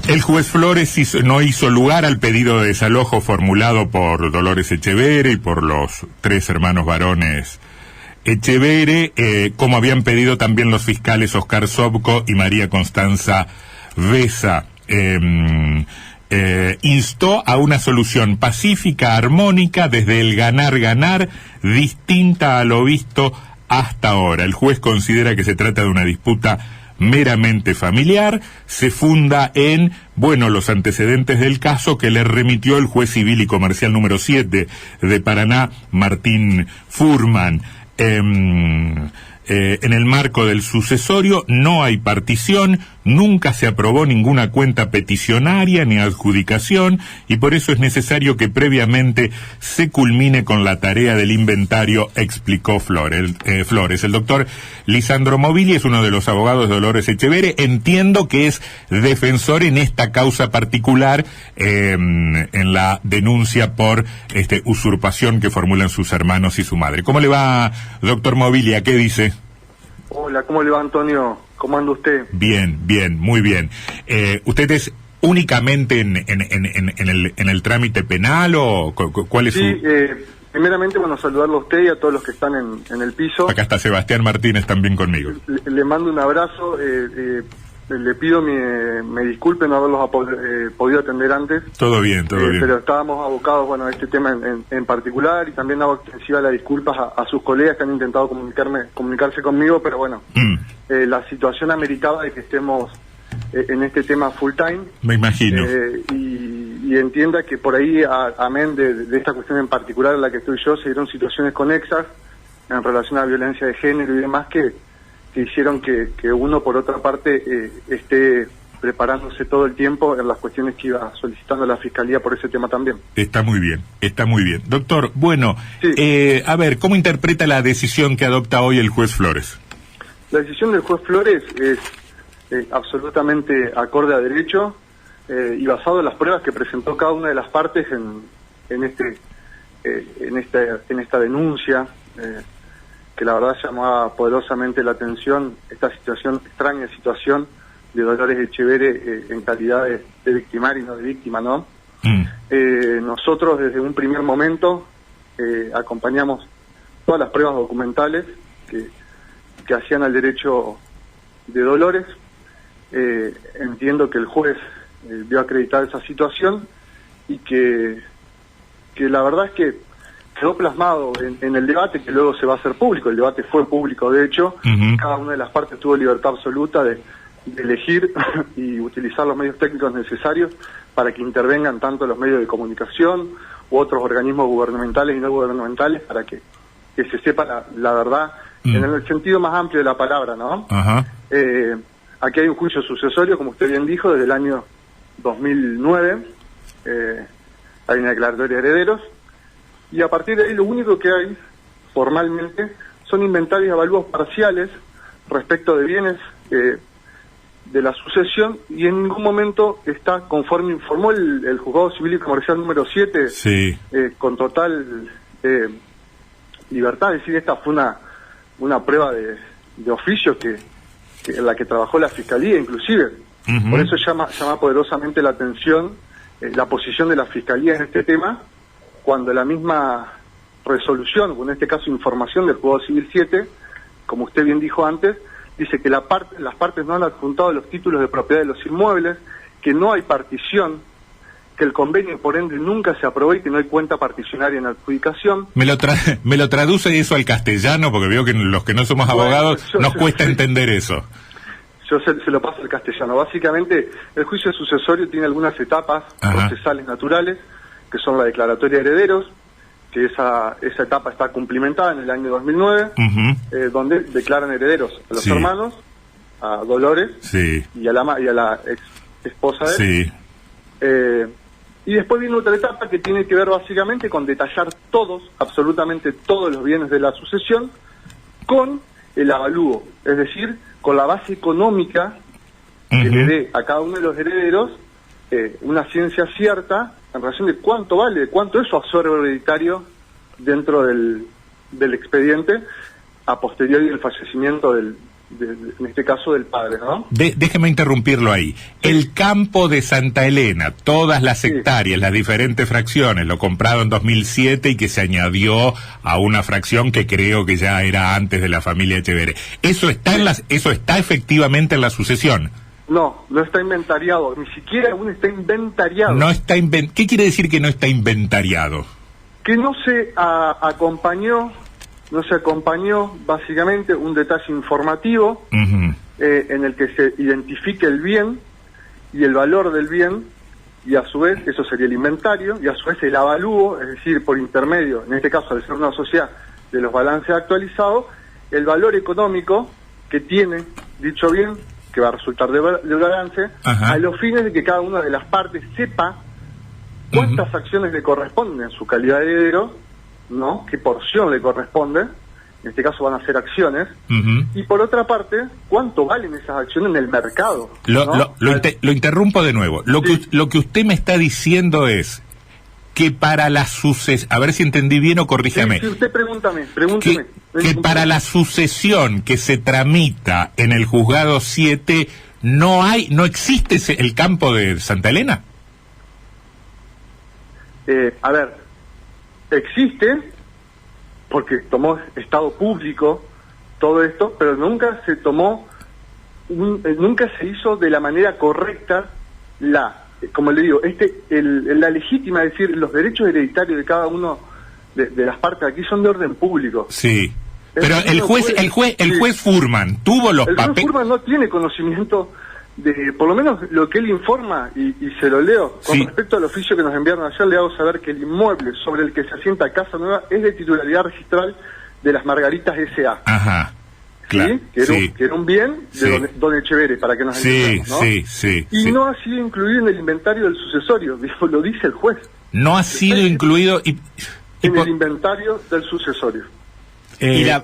El juez Flores no hizo lugar al pedido de desalojo formulado por Dolores Echeverre y por los 3 hermanos varones Echeverre, como habían pedido también los fiscales Oscar Sobco y María Constanza Besa. Instó a una solución pacífica, armónica, desde el ganar-ganar, distinta a lo visto hasta ahora. El juez considera que se trata de una disputa meramente familiar, se funda en, los antecedentes del caso que le remitió el juez civil y comercial número 7 de Paraná, Martín Furman. En el marco del sucesorio no hay partición, nunca se aprobó ninguna cuenta peticionaria ni adjudicación y por eso es necesario que previamente se culmine con la tarea del inventario, explicó Flores. El doctor Lisandro Movilli es uno de los abogados de Dolores Echeverre. Entiendo que es defensor en esta causa particular, en la denuncia por usurpación que formulan sus hermanos y su madre. ¿Cómo le va, doctor Movilli? ¿A qué dice? Hola, ¿cómo le va, Antonio? ¿Cómo anda usted? Bien, muy bien. ¿Usted es únicamente en el trámite penal o cuál es su...? Sí, primeramente, saludarlo a usted y a todos los que están en el piso. Acá está Sebastián Martínez también conmigo. Le mando un abrazo, le pido me disculpe no haberlos podido atender antes. Todo bien. Pero estábamos abocados, a este tema en particular, y también hago extensiva las disculpas a sus colegas que han intentado comunicarse conmigo, pero la situación ameritaba de que estemos en este tema full time. Me imagino. Y entienda que por ahí, amén de esta cuestión en particular en la que estoy yo, se dieron situaciones conexas en relación a violencia de género y demás que hicieron que uno, por otra parte, esté preparándose todo el tiempo en las cuestiones que iba solicitando la Fiscalía por ese tema también. Está muy bien. Doctor, sí. A ver, ¿cómo interpreta la decisión que adopta hoy el juez Flores? La decisión del juez Flores es absolutamente acorde a derecho y basado en las pruebas que presentó cada una de las partes en esta denuncia, que la verdad llamaba poderosamente la atención esta extraña situación de Dolores Echeverre en calidad de victimaria y no de víctima, ¿no? Nosotros desde un primer momento acompañamos todas las pruebas documentales que hacían al derecho de Dolores. Entiendo que el juez vio acreditar esa situación y que la verdad es que quedó plasmado en el debate que luego se va a hacer público. El debate fue público, de hecho. Cada una de las partes tuvo libertad absoluta de elegir y utilizar los medios técnicos necesarios para que intervengan tanto los medios de comunicación u otros organismos gubernamentales y no gubernamentales para que se sepa la verdad en el sentido más amplio de la palabra, ¿no? Aquí hay un juicio sucesorio, como usted bien dijo, desde el año 2009. Hay una declaratoria de herederos. Y a partir de ahí lo único que hay formalmente son inventarios y avalúos parciales respecto de bienes de la sucesión, y en ningún momento está, conforme informó el Juzgado Civil y Comercial número 7, sí. Con total libertad. Es decir, esta fue una prueba de oficio en la que trabajó la Fiscalía inclusive. Por eso llama poderosamente la atención la posición de la Fiscalía en este tema, cuando la misma resolución, o en este caso información del Juzgado Civil 7, como usted bien dijo antes, dice que las partes no han adjuntado los títulos de propiedad de los inmuebles, que no hay partición, que el convenio por ende nunca se aprobó y que no hay cuenta particionaria en adjudicación. Me lo traduce eso al castellano, porque veo que los que no somos abogados nos cuesta entender eso. Yo se lo paso al castellano. Básicamente, el juicio sucesorio tiene algunas etapas procesales naturales, que son la declaratoria de herederos, que esa etapa está cumplimentada en el año 2009, donde declaran herederos a los hermanos, a Dolores y a la ex esposa de él. Y después viene otra etapa que tiene que ver básicamente con detallar absolutamente todos los bienes de la sucesión, con el avalúo, es decir, con la base económica que le dé a cada uno de los herederos una ciencia cierta en relación de cuánto vale, de cuánto es su absorbo hereditario dentro del expediente a posteriori del fallecimiento del en este caso del padre, ¿no? Déjeme interrumpirlo ahí. El campo de Santa Elena, todas las hectáreas, las diferentes fracciones, lo comprado en 2007 y que se añadió a una fracción que creo que ya era antes de la familia Echeverre. ¿Eso está eso está efectivamente en la sucesión? No, no está inventariado, ni siquiera aún está inventariado. No está ¿Qué quiere decir que no está inventariado? Que no se acompañó básicamente un detalle informativo en el que se identifique el bien y el valor del bien, y a su vez eso sería el inventario, y a su vez el avalúo, es decir, por intermedio, en este caso al ser una sociedad de los balances actualizados, el valor económico que tiene dicho bien, que va a resultar de balance, a los fines de que cada una de las partes sepa cuántas acciones le corresponden en su calidad de heredero, ¿no? ¿Qué porción le corresponde? En este caso van a ser acciones. Y por otra parte, ¿cuánto valen esas acciones en el mercado? Lo interrumpo de nuevo. Lo que usted me está diciendo es que para la sucesión, a ver si entendí bien o corríjame. Sí, usted pregúntame. Que para la sucesión que se tramita en el juzgado 7, no existe el campo de Santa Elena. A ver, existe, porque tomó estado público todo esto, pero nunca se tomó, nunca se hizo de la manera correcta como le digo, la legítima, es decir, los derechos hereditarios de cada uno de las partes aquí son de orden público. Sí. Pero el juez Furman tuvo los papeles. El juez Furman no tiene conocimiento de, por lo menos lo que él informa, y se lo leo, con respecto al oficio que nos enviaron ayer, le hago saber que el inmueble sobre el que se asienta Casa Nueva es de titularidad registral de las Margaritas S.A. Ajá, claro. ¿Sí? Que era un bien de don Echeverre, para que nos entendamos, ¿no? Y no ha sido incluido en el inventario del sucesorio, lo dice el juez. No ha sido incluido en el inventario del sucesorio.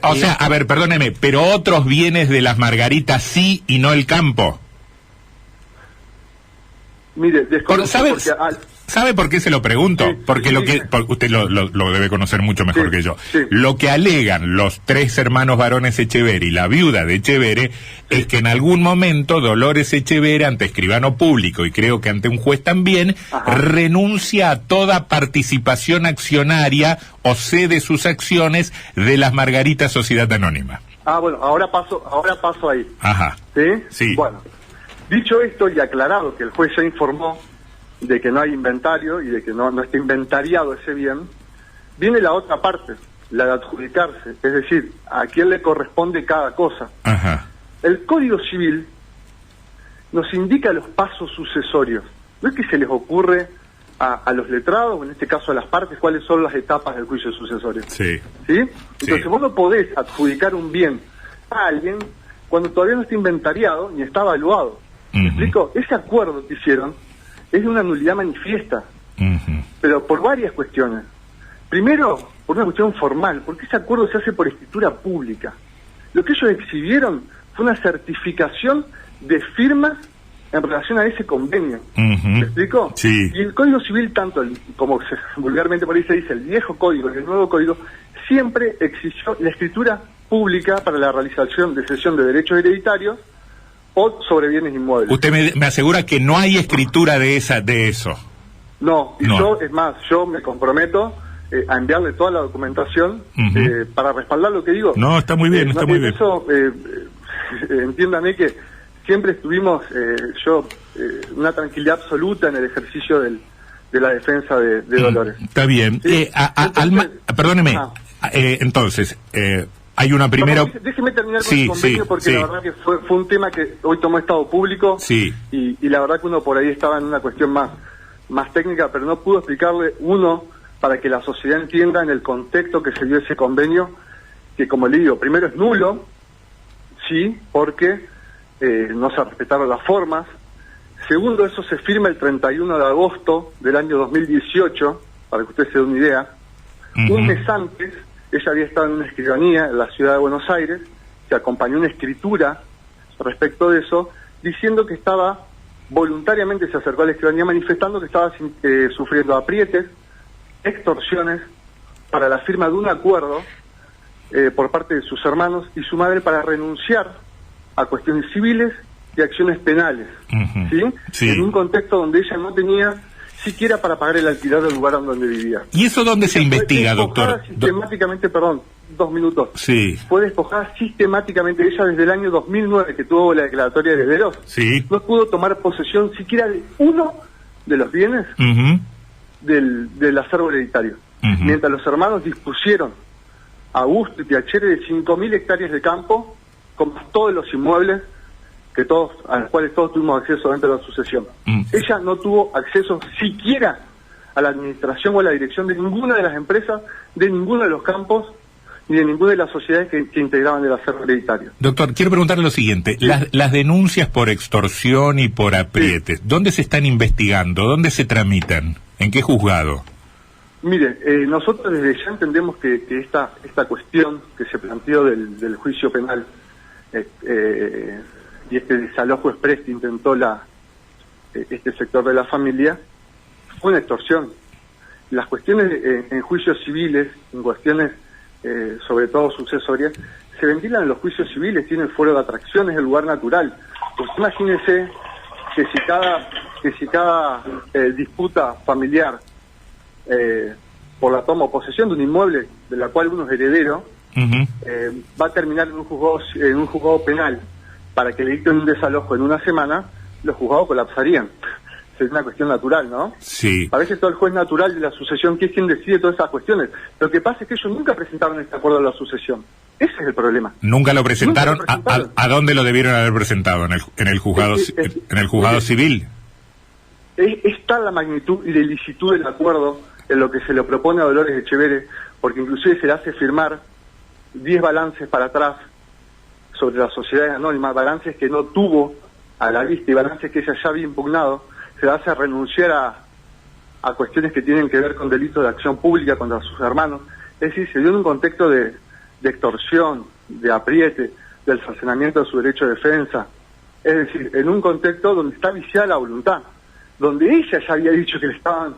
O sea, a ver, perdóneme, pero otros bienes de las Margaritas sí y no el campo. Mire, ¿Sabe por qué se lo pregunto? Porque usted lo debe conocer mucho mejor que yo. Lo que alegan los 3 hermanos varones Echeverre y la viuda de Echeverre es que en algún momento Dolores Echeverre, ante escribano público y creo que ante un juez también, renuncia a toda participación accionaria o cede sus acciones de las Margaritas Sociedad Anónima. Bueno, ahora paso ahí. Ajá. ¿Sí? Bueno, dicho esto y aclarado que el juez ya informó de que no hay inventario y de que no está inventariado ese bien, viene la otra parte, la de adjudicarse, es decir, a quién le corresponde cada cosa. El Código Civil nos indica los pasos sucesorios. No es que se les ocurre a los letrados, o en este caso a las partes, cuáles son las etapas del juicio sucesorio. ¿Sí? Entonces vos no podés adjudicar un bien a alguien cuando todavía no está inventariado ni está evaluado. ¿Me explico? Ese acuerdo que hicieron es de una nulidad manifiesta, pero por varias cuestiones. Primero, por una cuestión formal, porque ese acuerdo se hace por escritura pública. Lo que ellos exhibieron fue una certificación de firmas en relación a ese convenio. ¿Me explico? Sí. Y el Código Civil, tanto como vulgarmente por ahí se dice, el viejo código y el nuevo código, siempre exigió la escritura pública para la realización de cesión de derechos hereditarios o sobre bienes inmuebles. Usted me asegura que no hay escritura de eso. No, y yo me comprometo a enviarle toda la documentación para respaldar lo que digo. No, está muy bien, está muy bien. Eso, entiéndame que siempre estuvimos, una tranquilidad absoluta en el ejercicio de la defensa de Dolores. Está bien. ¿Sí? Perdóneme, entonces... hay una primera... Déjeme terminar con el convenio porque la verdad que fue un tema que hoy tomó estado público y la verdad que uno por ahí estaba en una cuestión más técnica, pero no pudo explicarle para que la sociedad entienda en el contexto que se dio ese convenio, que como le digo, primero es nulo, porque no se respetaron las formas. Segundo, eso se firma el 31 de agosto del año 2018, para que usted se dé una idea. Un mes antes, ella había estado en una escribanía en la ciudad de Buenos Aires, que acompañó una escritura respecto de eso, diciendo que estaba, voluntariamente se acercó a la escribanía manifestando que estaba sufriendo aprietes, extorsiones, para la firma de un acuerdo por parte de sus hermanos y su madre para renunciar a cuestiones civiles y acciones penales, Sí. En un contexto donde ella no tenía siquiera para pagar el alquiler del lugar donde vivía. ¿Y eso dónde se investiga, doctor? Sistemáticamente, perdón, 2 minutos. Sí. Fue despojada sistemáticamente. Ella desde el año 2009, que tuvo la declaratoria de herederos, Sí. no pudo tomar posesión siquiera de uno de los bienes del acervo hereditario. Mientras los hermanos dispusieron a Augusto y Piacere de 5.000 hectáreas de campo, con todos los inmuebles a los cuales todos tuvimos acceso dentro de la sucesión. Ella no tuvo acceso siquiera a la administración o a la dirección de ninguna de las empresas, de ninguno de los campos, ni de ninguna de las sociedades que integraban el acervo hereditario. Doctor, quiero preguntarle lo siguiente. Sí. Las denuncias por extorsión y por aprietes, ¿dónde se están investigando? ¿Dónde se tramitan? ¿En qué juzgado? Mire, nosotros desde ya entendemos que esta cuestión que se planteó del juicio penal y este desalojo exprés que intentó este sector de la familia fue una extorsión. Las cuestiones en juicios civiles, en cuestiones sobre todo sucesorias, se ventilan en los juicios civiles, tienen fuero de atracción, es el lugar natural. Pues imagínense que si cada disputa familiar por la toma o posesión de un inmueble de la cual uno es heredero, va a terminar en un juzgado penal para que le dicten un desalojo en una semana, los juzgados colapsarían. Es una cuestión natural, ¿no? Sí. A veces todo el juez natural de la sucesión, que es quien decide todas esas cuestiones. Lo que pasa es que ellos nunca presentaron este acuerdo de la sucesión. Ese es el problema. ¿Nunca lo presentaron? ¿A dónde lo debieron haber presentado? ¿En el juzgado civil? Está la magnitud y la ilicitud del acuerdo en lo que se le propone a Dolores Echeverre, porque inclusive se le hace firmar 10 balances para atrás sobre las sociedades anónimas, balances que no tuvo a la vista y balances que ella ya había impugnado. Se le hace renunciar a cuestiones que tienen que ver con delitos de acción pública contra sus hermanos. Es decir, se dio en un contexto de extorsión, de apriete, del cercenamiento de su derecho de defensa. Es decir, en un contexto donde está viciada la voluntad, donde ella ya había dicho que le estaban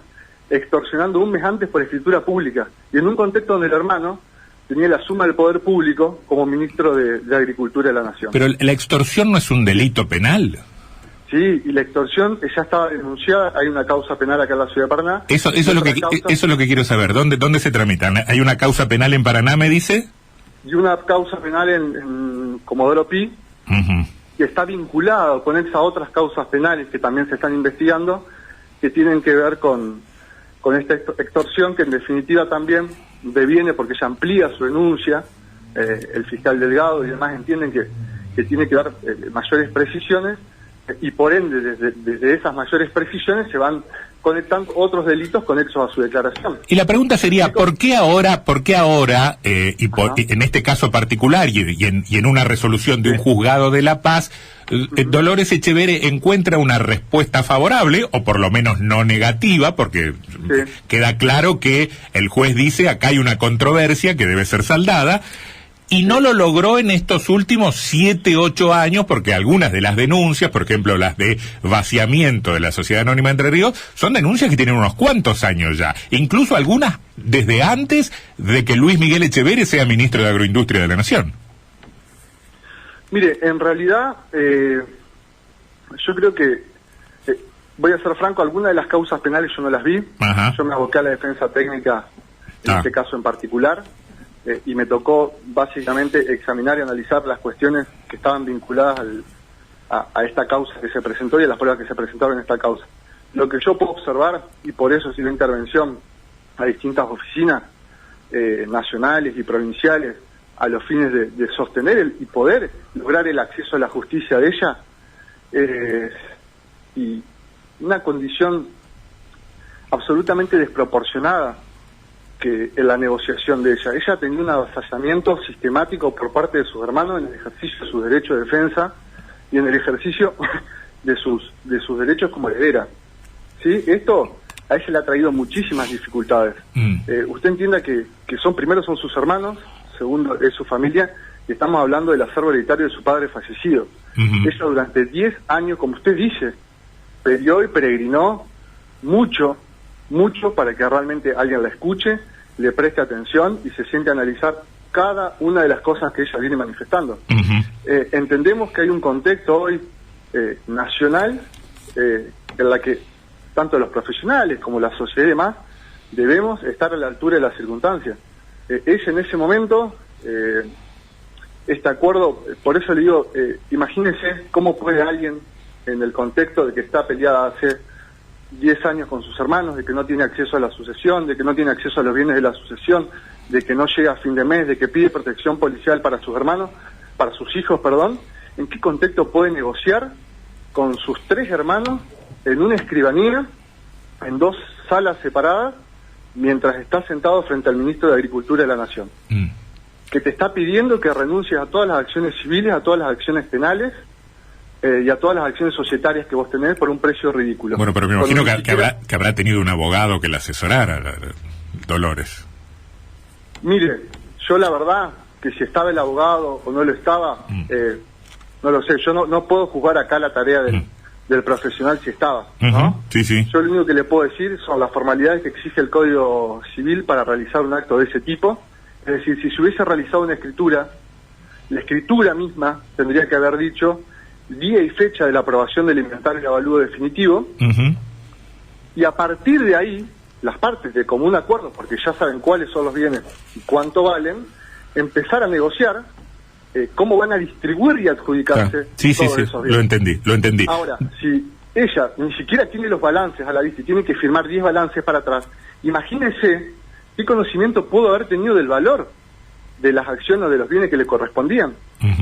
extorsionando un mes antes por escritura pública, y en un contexto donde el hermano tenía la suma del poder público como ministro de Agricultura de la Nación. Pero la extorsión no es un delito penal. Sí, y la extorsión ya estaba denunciada, hay una causa penal acá en la ciudad de Paraná. Eso es lo que quiero saber. ¿Dónde se tramitan? ¿Hay una causa penal en Paraná, me dice? Y una causa penal en Comodoro Pi, que está vinculada, conexa a otras causas penales que también se están investigando, que tienen que ver con esta extorsión, que en definitiva también deviene porque se amplía su denuncia, el fiscal Delgado y demás entienden que tiene que dar mayores precisiones, y por ende desde esas mayores precisiones se van conectando otros delitos conexos a su declaración. Y la pregunta sería, ¿por qué ahora, en este caso particular y en una resolución de un juzgado de La Paz, Dolores Echeverre encuentra una respuesta favorable, o por lo menos no negativa, porque queda claro que el juez dice, acá hay una controversia que debe ser saldada, y no lo logró en estos últimos 7, 8 años, porque algunas de las denuncias, por ejemplo las de vaciamiento de la Sociedad Anónima Entre Ríos, son denuncias que tienen unos cuantos años ya, incluso algunas desde antes de que Luis Miguel Echeverre sea ministro de Agroindustria de la Nación. Mire, en realidad, yo creo que, voy a ser franco, algunas de las causas penales yo no las vi. Yo me aboqué a la defensa técnica, en este caso en particular, y me tocó básicamente examinar y analizar las cuestiones que estaban vinculadas a esta causa que se presentó y a las pruebas que se presentaron en esta causa. Lo que yo puedo observar, y por eso hice una intervención a distintas oficinas nacionales y provinciales, a los fines de sostener y poder lograr el acceso a la justicia de ella, y una condición absolutamente desproporcionada que en la negociación de ella. Ella tenía un avasallamiento sistemático por parte de sus hermanos en el ejercicio de su derecho de defensa y en el ejercicio de sus derechos como heredera. ¿Sí? Esto a ella le ha traído muchísimas dificultades. Usted entienda que primero son sus hermanos, segundo es su familia, y estamos hablando del acervo hereditario de su padre fallecido. Ella durante 10 años, como usted dice, peleó y peregrinó mucho para que realmente alguien la escuche, le preste atención y se siente a analizar cada una de las cosas que ella viene manifestando. Entendemos que hay un contexto hoy nacional en la que tanto los profesionales como la sociedad y demás debemos estar a la altura de las circunstancias. Ella en ese momento, este acuerdo, por eso le digo, imagínense cómo puede alguien en el contexto de que está peleada hace 10 años con sus hermanos, de que no tiene acceso a la sucesión, de que no tiene acceso a los bienes de la sucesión, de que no llega a fin de mes, de que pide protección policial para sus hermanos, para sus hijos, perdón, ¿en qué contexto puede negociar con sus 3 hermanos en una escribanía, en 2 salas separadas, mientras está sentado frente al ministro de Agricultura de la Nación? Que te está pidiendo que renuncies a todas las acciones civiles, a todas las acciones penales, y a todas las acciones societarias que vos tenés por un precio ridículo. Bueno, pero me imagino que habrá tenido un abogado que la asesorara, Dolores. Mire, yo la verdad que si estaba el abogado o no lo estaba, no lo sé. Yo no puedo juzgar acá la tarea del profesional si estaba, ¿no? Sí, sí. Yo lo único que le puedo decir son las formalidades que exige el Código Civil para realizar un acto de ese tipo. Es decir, si se hubiese realizado una escritura, la escritura misma tendría que haber dicho día y fecha de la aprobación del inventario y avalúo definitivo, y a partir de ahí, las partes de común acuerdo, porque ya saben cuáles son los bienes y cuánto valen, empezar a negociar cómo van a distribuir y adjudicarse todos esos bienes. Lo entendí. Ahora, si ella ni siquiera tiene los balances a la vista y tiene que firmar 10 balances para atrás, imagínense qué conocimiento pudo haber tenido del valor de las acciones o de los bienes que le correspondían.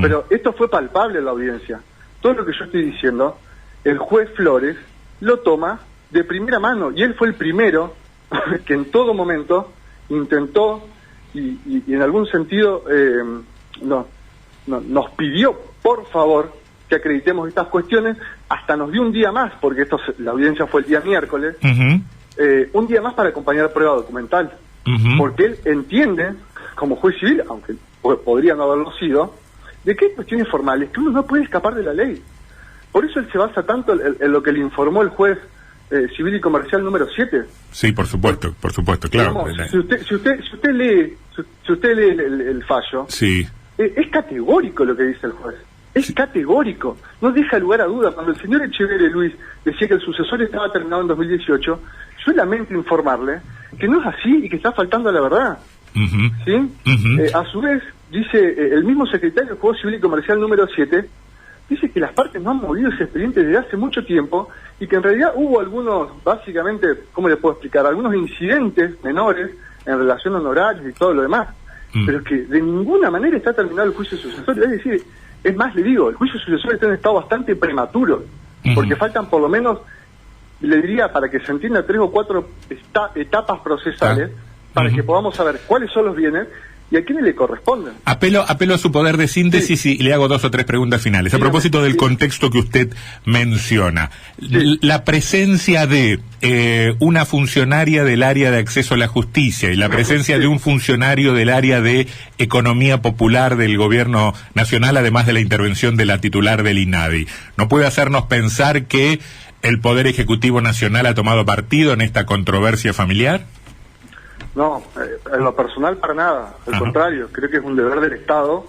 Pero esto fue palpable en la audiencia. Todo lo que yo estoy diciendo, el juez Flores lo toma de primera mano, y él fue el primero que en todo momento intentó y en algún sentido nos pidió, por favor, que acreditemos estas cuestiones. Hasta nos dio un día más, porque la audiencia fue el día miércoles, un día más para acompañar prueba documental, porque él entiende, como juez civil, aunque podría no haberlo sido, de que hay cuestiones formales que uno no puede escapar de la ley. Por eso él se basa tanto en lo que le informó el juez civil y comercial número 7. Sí, por supuesto, claro. Digamos, si usted lee el fallo, sí, es categórico lo que dice el juez. Es categórico, no deja lugar a duda. Cuando el señor Echeverre Luis decía que el sucesorio estaba terminado en 2018, yo lamento informarle que no es así y que está faltando a la verdad. ¿Sí? A su vez, dice el mismo secretario del Juego Civil y Comercial número 7, dice que las partes no han movido ese expediente desde hace mucho tiempo y que en realidad hubo algunos, básicamente, ¿cómo le puedo explicar? Algunos incidentes menores en relación a honorarios y todo lo demás, pero que de ninguna manera está terminado el juicio sucesorio. Es decir, es más, le digo, el juicio sucesorio está en un estado bastante prematuro, porque faltan por lo menos, le diría, para que se entienda, 3 o 4 etapas procesales, para que podamos saber cuáles son los bienes y a quiénes le corresponden. Apelo a su poder de síntesis y le hago 2 o 3 preguntas finales. A propósito del contexto que usted menciona, la presencia de una funcionaria del área de acceso a la justicia y la presencia de un funcionario del área de economía popular del gobierno nacional, además de la intervención de la titular del INADI, ¿no puede hacernos pensar que el Poder Ejecutivo Nacional ha tomado partido en esta controversia familiar? No, en lo personal para nada, al contrario, creo que es un deber del Estado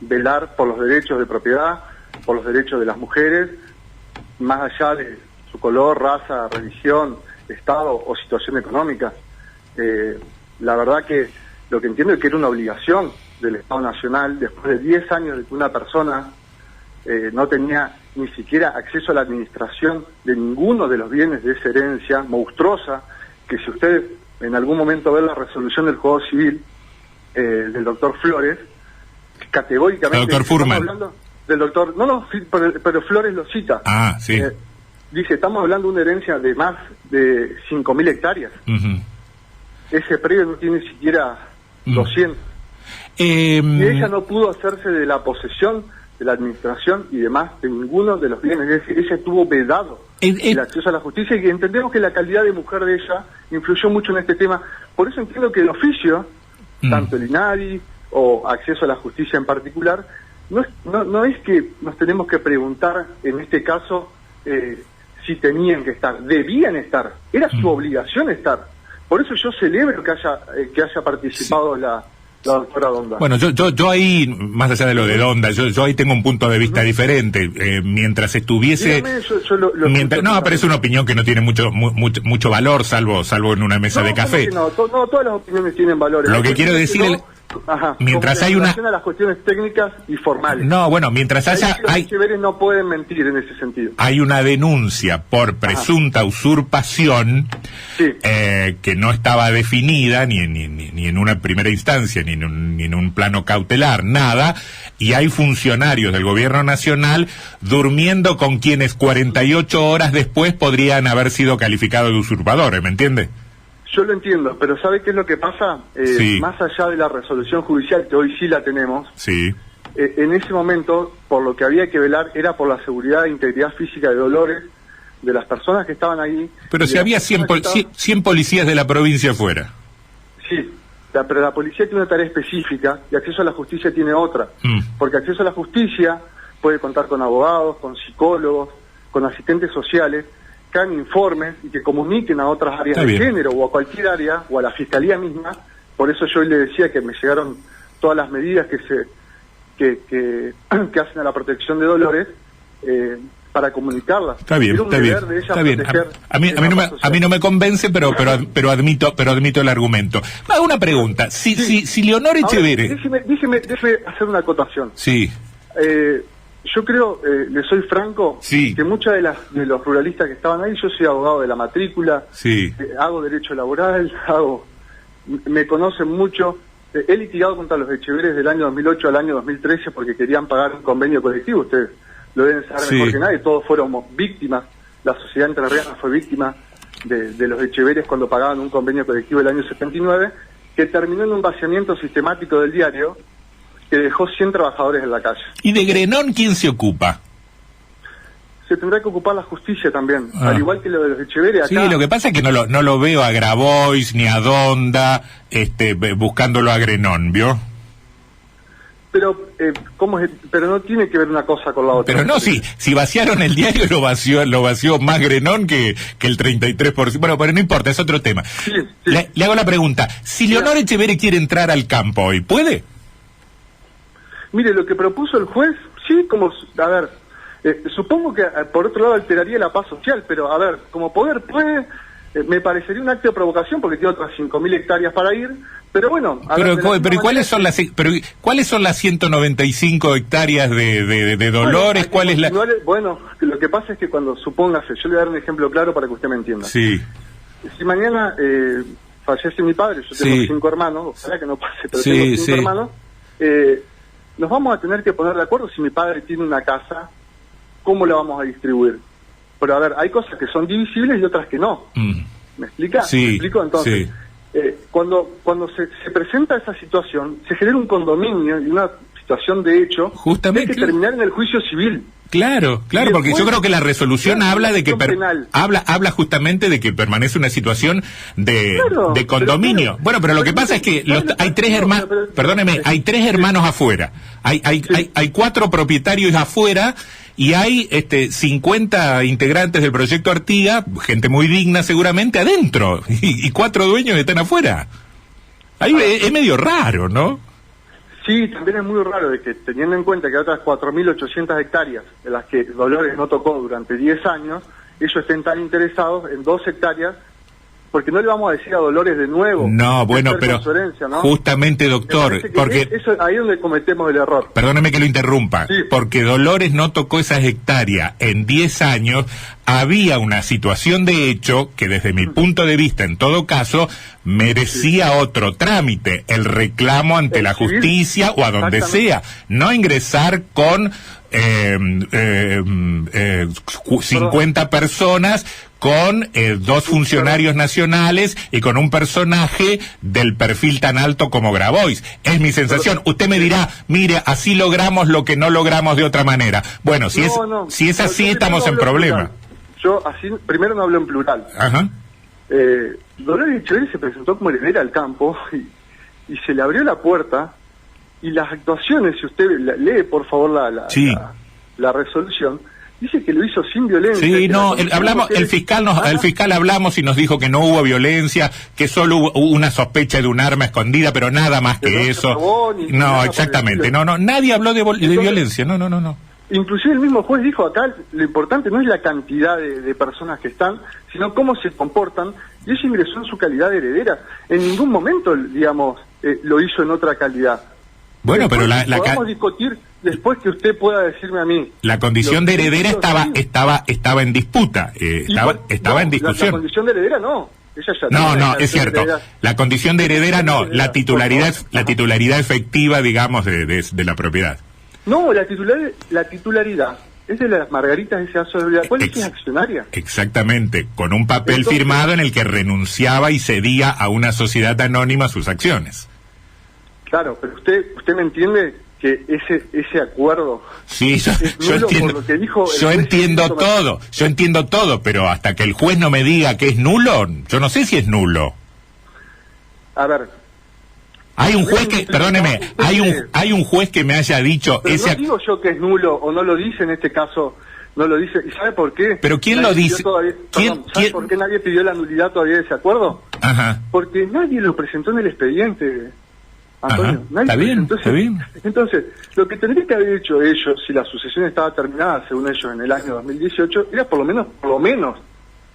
velar por los derechos de propiedad, por los derechos de las mujeres, más allá de su color, raza, religión, estado o situación económica. La verdad que lo que entiendo es que era una obligación del Estado Nacional, después de 10 años de que una persona no tenía ni siquiera acceso a la administración de ninguno de los bienes de esa herencia monstruosa, que si ustedes en algún momento ven la resolución del Juego Civil del doctor Flores, categóricamente... El doctor Furman. Hablando del doctor... No, pero Flores lo cita. Sí. Dice, estamos hablando de una herencia de más de 5.000 hectáreas. Ese predio no tiene siquiera 200. Y ella no pudo hacerse de la posesión, de la administración y demás de ninguno de los bienes. Es decir, ella estuvo vedado el acceso a la justicia, y entendemos que la calidad de mujer de ella influyó mucho en este tema. Por eso entiendo que el oficio, tanto el INADI o acceso a la justicia en particular, no es que nos tenemos que preguntar en este caso si tenían que estar, debían estar, era su obligación estar. Por eso yo celebro que haya participado la la doctora Donda. Bueno, yo ahí, más allá de lo de Donda, yo ahí tengo un punto de vista diferente. Mientras estuviese... Dígame, no, pero es una opinión que no tiene mucho valor, salvo en una mesa de café. No, todas las opiniones tienen valor. Lo que quiero decir es... mientras hay una... a las cuestiones técnicas y formales. No, bueno, mientras haya... Los Echeveres no pueden mentir en ese sentido. Hay una denuncia por presunta usurpación que no estaba definida ni en una primera instancia, ni en un plano cautelar, nada, y hay funcionarios del gobierno nacional durmiendo con quienes 48 horas después podrían haber sido calificados de usurpadores, ¿me entiende? Yo lo entiendo, pero ¿sabe qué es lo que pasa? Más allá de la resolución judicial, que hoy sí la tenemos, en ese momento, por lo que había que velar era por la seguridad e integridad física de Dolores, de las personas que estaban ahí. Pero si había 100 policías de la provincia afuera. Sí, pero la policía tiene una tarea específica y acceso a la justicia tiene otra. Porque acceso a la justicia puede contar con abogados, con psicólogos, con asistentes sociales, que hagan informes y que comuniquen a otras áreas de género o a cualquier área o a la fiscalía misma. Por eso yo le decía que me llegaron todas las medidas que hacen a la protección de Dolores para comunicarlas. Está bien. A mí no me convence, pero admito el argumento. Una pregunta, si Leonor Echeverre... Déjeme hacer una acotación. Sí. Yo creo, le soy franco, que muchas de los ruralistas que estaban ahí, yo soy abogado de la matrícula, hago derecho laboral, me conocen mucho, he litigado contra los Echeveres del año 2008 al año 2013 porque querían pagar un convenio colectivo, ustedes lo deben saber mejor que nadie, todos fueron víctimas, la sociedad entrerriana fue víctima de los Echeveres cuando pagaban un convenio colectivo el año 79, que terminó en un vaciamiento sistemático del diario, que dejó 100 trabajadores en la calle. ¿Y de Grenón quién se ocupa? Se tendrá que ocupar la justicia también, al igual que lo de los Echeveres. Sí, lo que pasa es que no lo veo a Grabois ni a Donda buscándolo a Grenón, ¿vio? Pero pero no tiene que ver una cosa con la otra. Pero no, si vaciaron el diario lo vació más Grenón que el 33%. Bueno, pero no importa, es otro tema. Le hago la pregunta, si Leonor Echeverre quiere entrar al campo hoy, ¿puede? Mire, lo que propuso el juez, supongo que por otro lado alteraría la paz social, pero como poder puede, me parecería un acto de provocación porque tiene otras 5.000 hectáreas para ir, pero bueno... ¿Cuáles son las 195 hectáreas de Dolores? ¿Cuál es la...? Bueno, lo que pasa es que cuando, supóngase, yo le voy a dar un ejemplo claro para que usted me entienda. Sí. Si mañana fallece mi padre, yo tengo 5 hermanos, ojalá que no pase, pero tengo 5 hermanos, nos vamos a tener que poner de acuerdo si mi padre tiene una casa, ¿cómo la vamos a distribuir? Pero hay cosas que son divisibles y otras que no. ¿Me explica? Sí. ¿Me explico? Entonces, cuando se presenta esa situación, se genera un condominio y una situación de hecho justamente que hay que terminar en el juicio civil. Claro, porque yo creo que la resolución habla de que habla justamente de que permanece una situación de condominio. Pero lo que pasa es que hay 3 hermanos, perdóneme, hay 3 hermanos afuera. Hay 4 propietarios afuera y hay 50 integrantes del proyecto Artiga, gente muy digna seguramente, adentro, y 4 dueños están afuera. Ahí es medio raro, ¿no? Sí, también es muy raro de que, teniendo en cuenta que hay otras 4.800 hectáreas de las que Dolores no tocó durante 10 años, ellos estén tan interesados en 2 hectáreas, porque no le vamos a decir a Dolores de nuevo. No, bueno, pero herencia, ¿no? Justamente, doctor, porque... Eso, ahí es donde cometemos el error. Perdóneme que lo interrumpa, porque Dolores no tocó esas hectáreas en 10 años, había una situación de hecho que desde mi punto de vista, en todo caso, merecía otro trámite, el reclamo ante la justicia o a donde sea, no ingresar con 50 personas, con 2 funcionarios nacionales y con un personaje del perfil tan alto como Grabois. Es mi sensación. Usted me dirá, mire, así logramos lo que no logramos de otra manera. Bueno, si es así, estamos en problema. Yo primero no hablo en plural. Ajá. Dolores Echeverre se presentó como heredera al campo y se le abrió la puerta y las actuaciones, si usted lee por favor la resolución, dice que lo hizo sin violencia. Sí, no, el fiscal hablamos y nos dijo que no hubo violencia, que solo hubo una sospecha de un arma escondida, pero nada más que eso. No, exactamente, no, nadie habló de violencia, no. Inclusive el mismo juez dijo acá, lo importante no es la cantidad de personas que están, sino cómo se comportan, y ella ingresó en su calidad de heredera. En ningún momento, digamos, lo hizo en otra calidad. Bueno, después, pero podemos discutir después que usted pueda decirme a mí. La condición de heredera estaba en disputa, estaba en discusión. La condición de heredera no. Ella ya no, es cierto. La condición de heredera no, la titularidad efectiva, digamos, de la propiedad. No, la titularidad es de las Margaritas de Ceaso de la cual es accionaria. Exactamente, con un papel firmado en el que renunciaba y cedía a una sociedad anónima sus acciones. Claro, pero usted me entiende que ese acuerdo... Sí, yo entiendo todo, pero hasta que el juez no me diga que es nulo, yo no sé si es nulo. A ver... Hay un juez que, perdóneme, hay un juez que me haya dicho... Pero no digo yo que es nulo, o no lo dice en este caso, no lo dice. ¿Y sabe por qué? ¿Pero quién lo dice? ¿Sabe por qué nadie pidió la nulidad todavía de ese acuerdo? Ajá. Porque nadie lo presentó en el expediente, Antonio. Nadie está bien. Entonces, lo que tendría que haber hecho ellos, si la sucesión estaba terminada, según ellos, en el año 2018, era por lo menos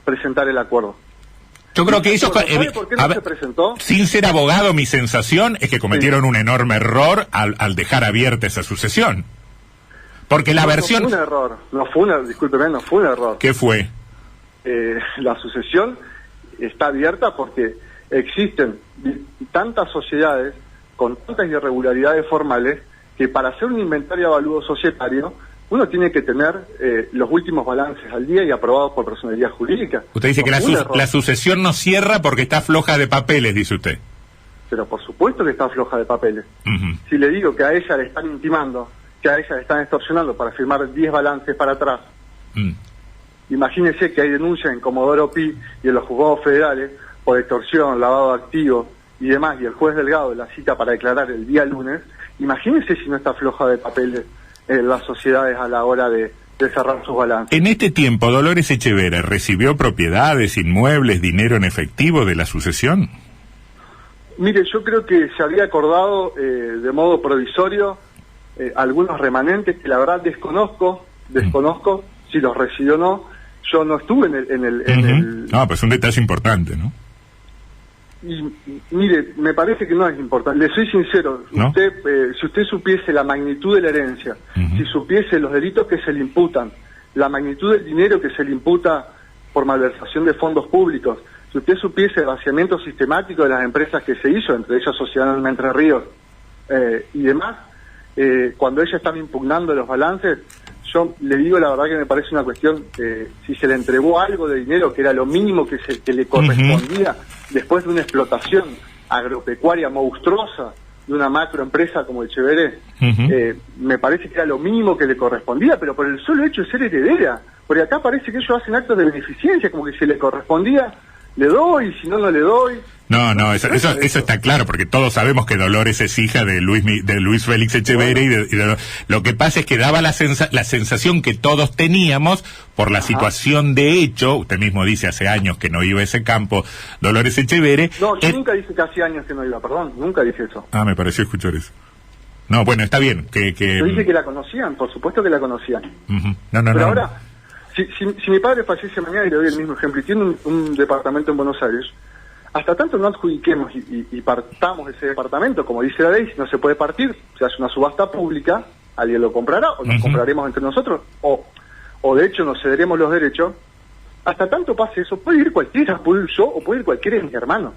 presentar el acuerdo. Yo creo que ellos... ¿Por qué no se presentó? Sin ser abogado, mi sensación es que cometieron un enorme error al dejar abierta esa sucesión. Porque la versión... No fue un error, no fue un error. ¿Qué fue? La sucesión está abierta porque existen tantas sociedades con tantas irregularidades formales que para hacer un inventario avalúo societario uno tiene que tener los últimos balances al día y aprobados por personalidad jurídica. Usted dice que la sucesión no cierra porque está floja de papeles, dice usted. Pero por supuesto que está floja de papeles. Si le digo que a ella le están intimando, que a ella le están extorsionando para firmar 10 balances para atrás, imagínese que hay denuncias en Comodoro Pi y en los juzgados federales por extorsión, lavado de activos y demás, y el juez Delgado la cita para declarar el día lunes. Imagínese si no está floja de papeles las sociedades a la hora de cerrar sus balances. En este tiempo, ¿Dolores Echeverría recibió propiedades, inmuebles, dinero en efectivo de la sucesión? Mire, yo creo que se había acordado de modo provisorio algunos remanentes que la verdad desconozco si los recibió o no. Yo no estuve en el... No, pues es un detalle importante, ¿no? Y mire, me parece que no es importante. Le soy sincero, ¿no? Si usted supiese la magnitud de la herencia, si supiese los delitos que se le imputan, la magnitud del dinero que se le imputa por malversación de fondos públicos, si usted supiese el vaciamiento sistemático de las empresas que se hizo, entre ellas Sociedad Anónima Entre Ríos y demás, cuando ella estaba impugnando los balances, yo le digo la verdad que me parece una cuestión, si se le entregó algo de dinero que era lo mínimo que le correspondía después de una explotación agropecuaria monstruosa de una macroempresa como Echeverría, me parece que era lo mínimo que le correspondía, pero por el solo hecho de ser heredera, porque acá parece que ellos hacen actos de beneficencia, como que si le correspondía, le doy, si no, no le doy. No, eso está claro, porque todos sabemos que Dolores es hija de Luis Félix Echeverría, bueno. Lo que pasa es que daba la sensación que todos teníamos por la situación de hecho. Usted mismo dice hace años que no iba a ese campo Dolores Echeverría. No, yo nunca dije que hace años que no iba, perdón, nunca dije eso. Me pareció escuchar eso. No, bueno, está bien. Yo dije que la conocían, por supuesto que la conocían. Pero ahora, si mi padre fallece mañana, y le doy el mismo ejemplo, y tiene un departamento en Buenos Aires, hasta tanto no adjudiquemos y partamos ese departamento, como dice la ley, si no se puede partir, se hace una subasta pública, alguien lo comprará, o nos compraremos entre nosotros, o de hecho nos cederemos los derechos. Hasta tanto pase eso, puede ir cualquiera, puede ir yo o puede ir cualquiera de mis hermanos.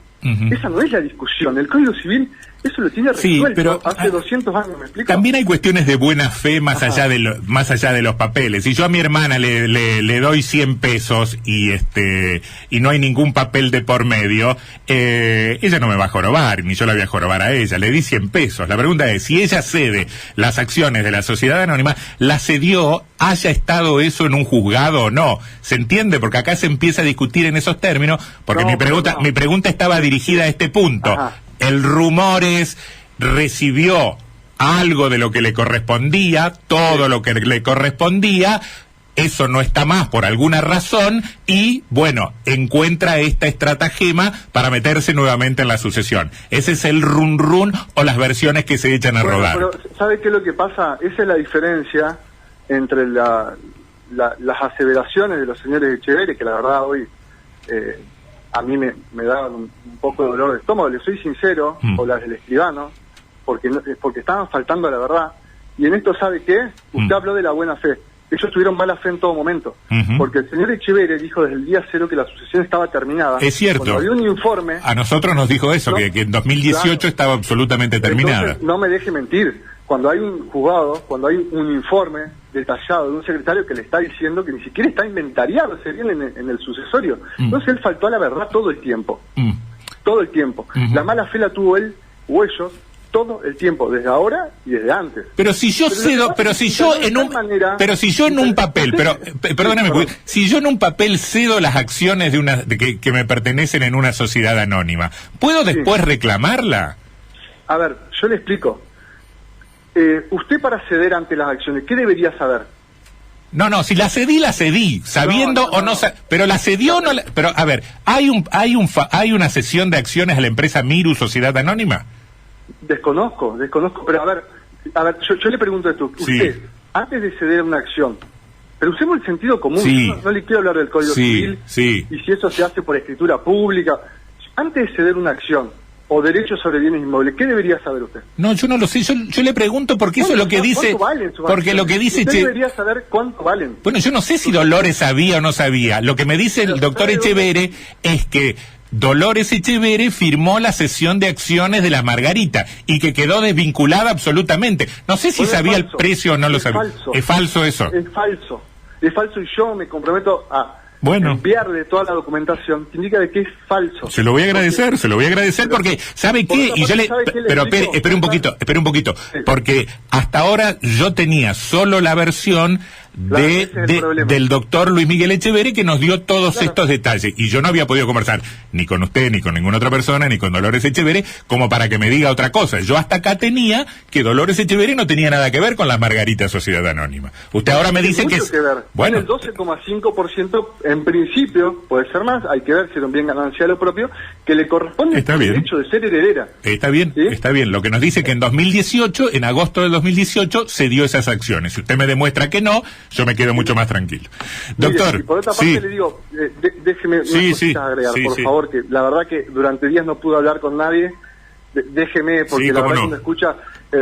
Esa no es la discusión. El Código Civil eso lo tiene resuelto pero hace 200 años, ¿me explico? También hay cuestiones de buena fe más allá de los papeles. Si yo a mi hermana le doy 100 pesos y no hay ningún papel de por medio, ella no me va a jorobar, ni yo la voy a jorobar a ella. Le di 100 pesos. La pregunta es, si ella cede las acciones de la sociedad anónima, ¿la cedió, haya estado eso en un juzgado o no? ¿Se entiende? Porque acá se empieza a discutir en esos términos, porque mi pregunta estaba dirigida a este punto. El rumor es, recibió algo de lo que le correspondía, todo lo que le correspondía, eso no está más por alguna razón y, bueno, encuentra esta estratagema para meterse nuevamente en la sucesión. Ese es el run o las versiones que se echan a rodar. Pero ¿sabe qué es lo que pasa? Esa es la diferencia entre las aseveraciones de los señores Echeverri, que la verdad hoy a mí me daban un poco de dolor de estómago, le soy sincero, o las del escribano, porque estaban faltando a la verdad. Y en esto, ¿sabe qué? Usted habló de la buena fe. Ellos tuvieron mala fe en todo momento, porque el señor Echeverri dijo desde el día cero que la sucesión estaba terminada. Es cierto. Cuando había un informe... A nosotros nos dijo eso, ¿no? que en 2018 claro, estaba absolutamente terminada. Entonces, no me deje mentir. Cuando hay un juzgado, cuando hay un informe detallado de un secretario que le está diciendo que ni siquiera está inventariado ese bien en el sucesorio. Entonces él faltó a la verdad todo el tiempo. Todo el tiempo. La mala fe la tuvo él o ellos todo el tiempo, desde ahora y desde antes. Pero si yo cedo, si yo en un papel, perdóname, si yo en un papel cedo las acciones que me pertenecen en una sociedad anónima, ¿puedo después reclamarla? A ver, yo le explico. Usted para ceder ante las acciones, ¿qué debería saber? No, si la cedí, sabiendo o no, pero la cedió o no, pero a ver, ¿hay una cesión de acciones a la empresa Miru Sociedad Anónima? Desconozco, pero a ver, yo le pregunto esto, usted, antes de ceder una acción, pero usemos el sentido común, no le quiero hablar del Código Civil, y si eso se hace por escritura pública, antes de ceder una acción, o derechos sobre bienes inmuebles, ¿qué debería saber usted? No, yo no lo sé, yo le pregunto porque eso es lo que dice... ¿Cuánto valen sus porque acciones? Lo que dice... Usted debería saber cuánto valen. Bueno, yo no sé si Dolores sabía o no sabía. Lo que me dice el doctor Echeverri es que Dolores Echeverri firmó la cesión de acciones de la Margarita y que quedó desvinculada absolutamente. No sé si sabía el precio o no lo sabía. Es falso eso. Es falso y yo me comprometo a... enviarle toda la documentación que indica de que es falso. Se lo voy a agradecer porque ¿sabe qué? Y yo pero espere un poquito, porque hasta ahora yo tenía solo la versión del doctor Luis Miguel Echeverri, que nos dio todos estos detalles, y yo no había podido conversar ni con usted, ni con ninguna otra persona, ni con Dolores Echeverri, como para que me diga otra cosa. Yo hasta acá tenía que Dolores Echeverri no tenía nada que ver con la Margarita Sociedad Anónima. Usted ahora me dice que es... Bueno, el 12,5% en principio, puede ser más, hay que ver si era un bien ganancial o propio, que le corresponde el derecho de ser heredera. Está bien, ¿sí? Está bien. Lo que nos dice que en 2018, en agosto del 2018, se dio esas acciones. Si usted me demuestra que no, yo me quedo mucho más tranquilo. Doctor, y por otra parte le digo, déjeme agregar, por favor, que la verdad que durante días no pude hablar con nadie, déjeme, porque la verdad que uno escucha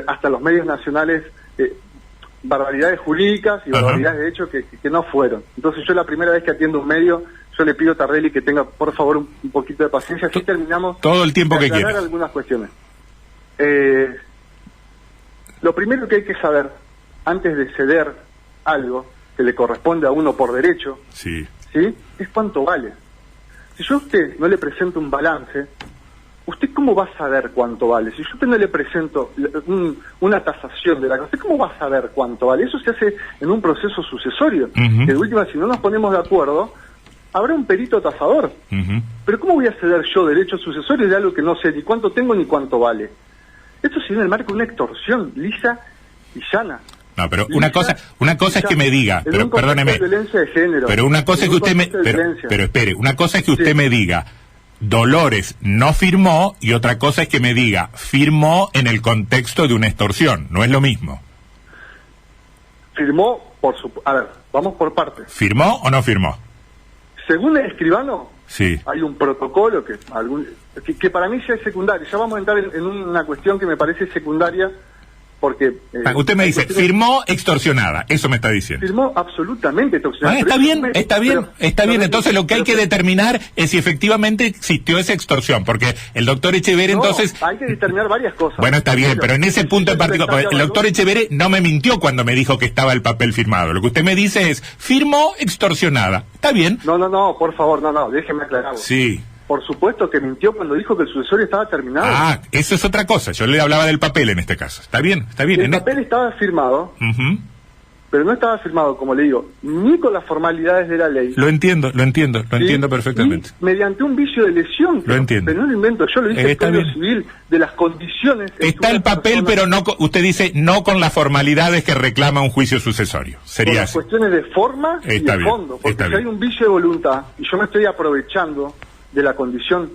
hasta los medios nacionales barbaridades jurídicas y barbaridades de hecho que no fueron. Entonces yo la primera vez que atiendo un medio, yo le pido a Tardelli que tenga, por favor, un poquito de paciencia, así terminamos todo el tiempo que quiera. Algunas cuestiones. Lo primero que hay que saber, antes de ceder algo que le corresponde a uno por derecho, es cuánto vale. Si yo a usted no le presento un balance, ¿usted cómo va a saber cuánto vale? Si yo a usted no le presento una tasación de la cosa, ¿usted cómo va a saber cuánto vale? Eso se hace en un proceso sucesorio. Que de última, si no nos ponemos de acuerdo, habrá un perito tasador. Pero ¿cómo voy a ceder yo derechos sucesorios de algo que no sé ni cuánto tengo ni cuánto vale? Esto sería en el marco de una extorsión lisa y llana. No, pero una cosa es que me diga, pero perdóneme, pero una cosa es que usted pero espere, una cosa es que usted me diga, Dolores no firmó, y otra cosa es que me diga, firmó en el contexto de una extorsión, no es lo mismo. Firmó a ver, vamos por partes. ¿Firmó o no firmó? Según el escribano, hay un protocolo que para mí ya es secundario. Ya vamos a entrar en una cuestión que me parece secundaria, porque... usted me dice, firmó extorsionada, eso me está diciendo. Firmó absolutamente extorsionada. Está bien, entonces lo que hay que determinar es si efectivamente existió esa extorsión, porque el doctor Echeverri entonces... hay que determinar varias cosas. Bueno, está bien, pero en ese punto en particular, el doctor Echeverri no me mintió cuando me dijo que estaba el papel firmado. Lo que usted me dice es, firmó extorsionada. ¿Está bien? No, por favor, déjeme aclararlo. Sí. Por supuesto que mintió cuando dijo que el sucesorio estaba terminado. Eso es otra cosa. Yo le hablaba del papel en este caso. Está bien. El papel estaba firmado, pero no estaba firmado, como le digo, ni con las formalidades de la ley. Lo entiendo perfectamente. Y mediante un vicio de lesión. Lo entiendo. Pero no lo invento yo, lo dice el Código Civil, de las condiciones. Está el papel, pero no, usted dice, no con las formalidades que reclama un juicio sucesorio. Sería así. Cuestiones de forma y de fondo, porque si hay un vicio de voluntad, y yo me estoy aprovechando de la condición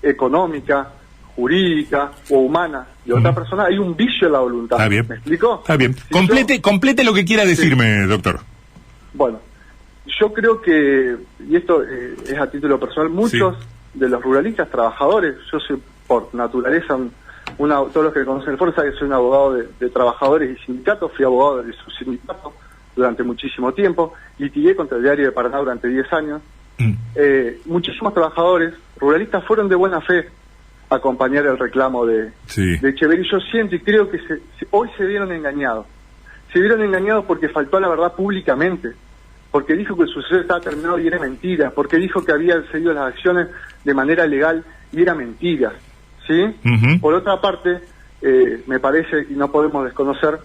económica, jurídica o humana de otra persona, hay un vicio de la voluntad. Está bien. ¿Me explico? Está bien. Complete lo que quiera decirme, doctor. Bueno, yo creo que, y esto es a título personal, muchos de los ruralistas trabajadores, yo soy por naturaleza, todos los que me conocen el foro saben que soy un abogado de trabajadores y sindicatos, fui abogado de su sindicato durante muchísimo tiempo, litigué contra el Diario de Paraná durante 10 años. Muchísimos trabajadores ruralistas fueron de buena fe a acompañar el reclamo de Echeverri. Yo siento y creo que hoy se vieron engañados. Se vieron engañados porque faltó a la verdad públicamente, porque dijo que el suceso estaba terminado y era mentira, porque dijo que había seguido las acciones de manera legal y era mentira, ¿sí? Por otra parte, me parece, y no podemos desconocer,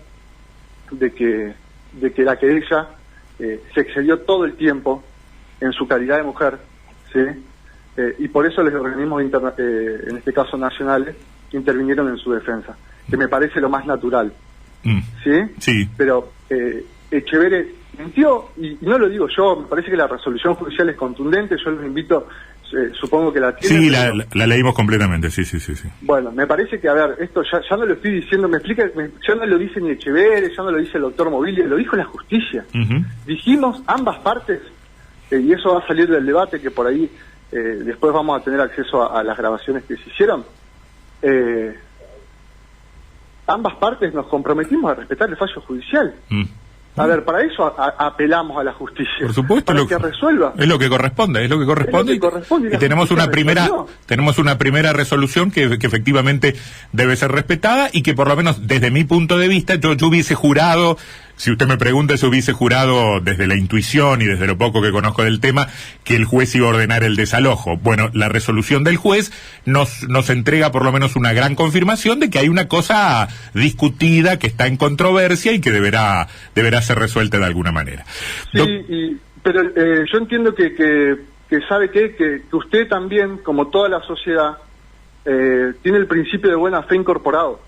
de que la querella se excedió todo el tiempo en su calidad de mujer, ¿sí? Y por eso los organismos, en este caso nacionales, intervinieron en su defensa, que me parece lo más natural, ¿sí? Sí. Pero Echeverri mintió, y no lo digo yo, me parece que la resolución judicial es contundente, yo los invito, supongo que la tienen. Sí, la leímos completamente, sí. Bueno, me parece que, a ver, esto ya no lo estoy diciendo, ya no lo dice ni Echeverri, ya no lo dice el doctor Mobilia, lo dijo la justicia. Dijimos ambas partes, y eso va a salir del debate, que por ahí después vamos a tener acceso a las grabaciones que se hicieron. Ambas partes nos comprometimos a respetar el fallo judicial. A ver, para eso apelamos a la justicia. Por supuesto, para que resuelva. Es lo que corresponde, y tenemos una primera resolución que efectivamente debe ser respetada y que por lo menos desde mi punto de vista yo hubiese jurado, si usted me pregunta, yo hubiese jurado desde la intuición y desde lo poco que conozco del tema, que el juez iba a ordenar el desalojo. Bueno, la resolución del juez nos entrega por lo menos una gran confirmación de que hay una cosa discutida, que está en controversia y que deberá ser resuelta de alguna manera. Sí, pero yo entiendo que sabe que usted también, como toda la sociedad, tiene el principio de buena fe incorporado.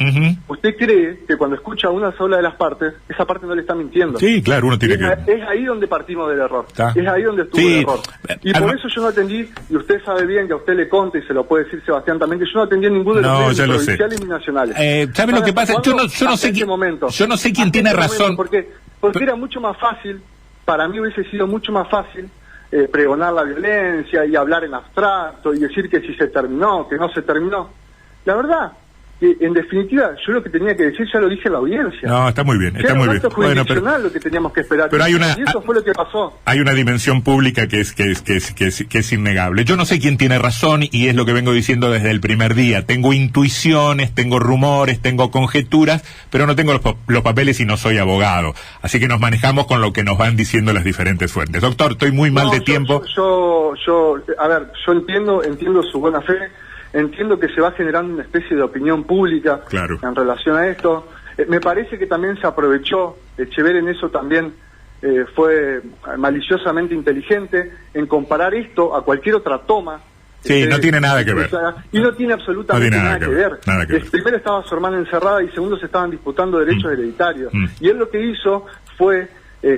Usted cree que cuando escucha una sola de las partes, esa parte no le está mintiendo. Sí, claro, uno tiene es ahí donde partimos del error. Es ahí donde estuvo el error. Y por eso yo no atendí, y usted sabe bien que a usted le conte, y se lo puede decir Sebastián también, que yo no atendí a ninguno de los medios provinciales ni nacionales. ¿Sabe lo que pasa? Yo no sé quién tiene razón. Porque era mucho más fácil, para mí hubiese sido mucho más fácil pregonar la violencia y hablar en abstracto y decir que si se terminó, que no se terminó. La verdad, que en definitiva, yo lo que tenía que decir ya lo dije en la audiencia. No, está muy bien, está muy bien. Bueno, pero lo que teníamos que esperar. Pero y eso fue lo que pasó. Hay una dimensión pública que es innegable. Yo no sé quién tiene razón y es lo que vengo diciendo desde el primer día. Tengo intuiciones, tengo rumores, tengo conjeturas, pero no tengo los papeles y no soy abogado. Así que nos manejamos con lo que nos van diciendo las diferentes fuentes. Doctor, estoy muy mal de tiempo. A ver, yo entiendo su buena fe. Entiendo que se va generando una especie de opinión pública en relación a esto. Me parece que también se aprovechó, Echeverri en eso también fue maliciosamente inteligente, en comparar esto a cualquier otra toma. Sí, no tiene nada que ver. Y no tiene absolutamente nada que ver. Primero estaba su hermana encerrada y segundo se estaban disputando derechos hereditarios. Y él lo que hizo fue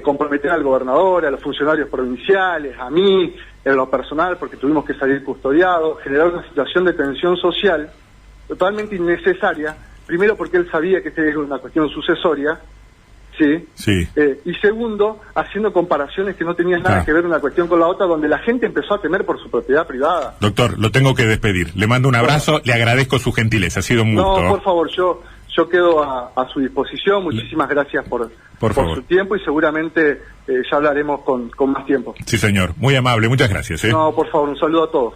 comprometer al gobernador, a los funcionarios provinciales, a mí, en lo personal, porque tuvimos que salir custodiados, generar una situación de tensión social totalmente innecesaria, primero porque él sabía que esta era una cuestión sucesoria, ¿sí? Y segundo, haciendo comparaciones que no tenían nada que ver una cuestión con la otra, donde la gente empezó a temer por su propiedad privada. Doctor, lo tengo que despedir. Le mando un abrazo, le agradezco su gentileza, ha sido un gusto. No, por favor, yo quedo a su disposición. Muchísimas gracias por su tiempo y seguramente ya hablaremos con más tiempo. Sí, señor. Muy amable. Muchas gracias. No, por favor, un saludo a todos.